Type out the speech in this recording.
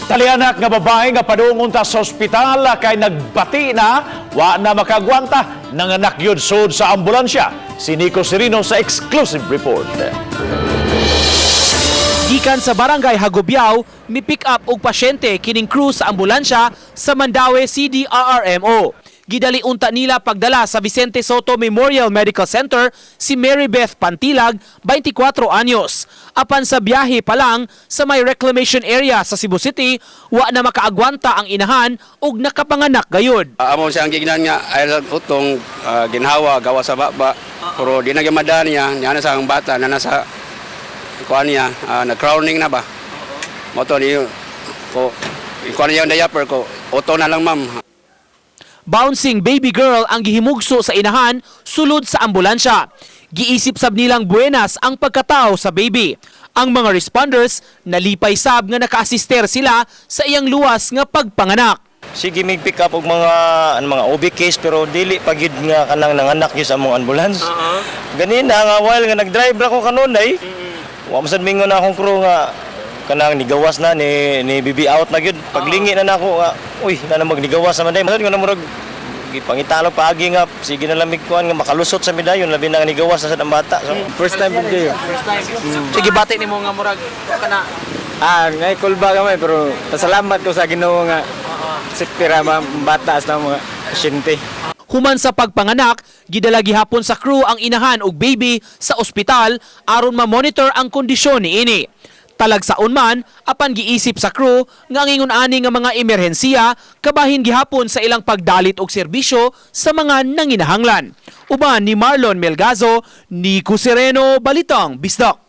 Talianak nga babae nga padung sa ospital kay nagbati na wa na makagwanta nanganak yun sud sa ambulansya. Si Nico Serino sa exclusive report. Gikan sa barangay Hagobiao, mi pick up og pasyente kining crew sa ambulansya sa Mandaue CDRRMO. Gidali unta nila pagdala sa Vicente Soto Memorial Medical Center si Mary Beth Pantilag, 24 anyos. Apan sa biyahe pa lang sa may reclamation area sa Cebu City, wa na makaagwanta ang inahan ug nakapanganak gayud. Amo siyang gignan nga ay utong ginhawa gawa sa baba. Pero di na gyamadan niya, na sa ang bata na nasa kuan niya, na-crowning na ba. Moto ni ko kuan niya ang diaper ko, auto na lang ma'am. Bouncing baby girl ang gihimugso sa inahan sulod sa ambulansya. Giisip sab nilang buenas ang pagkatao sa baby. Ang mga responders nalipay sab nga naka-assister sila sa iyang luwas nga pagpanganak. Sige mig pick up og mga OB case pero dili pagid nga kanang nanganak gyud sa among ambulance. Ganina nga while nga nag-drive ra ko kanunay. Wa masad mingon na akong crew nga kanang nigawas na ni bibi out na gyud. Paglingi na nako nga uy na magnigawas naman day. Masad ko na murag gipangitalo paagi nga sige na lamig kuan nga makalusot sa midayon labi na nigawas na sa bata. So first time pud kayo. Sige bati nimo nga murag kana ngay kulba gamay pero pasalamat ko sa Ginoo nga sikpira bata sa mga pasyente. Human sa pagpanganak, gidala gihapon sa crew ang inahan ug baby sa ospital aron ma-monitor ang kondisyon niini. Talagsaon man, apan giisip sa crew nga ngingon ani nga mga emerhensiya kabahin gihapon sa ilang pagdalit og serbisyo sa mga nanginahanglan. Uban ni Marlon Melgazo, Nico Sereno, Balitang Bisdak.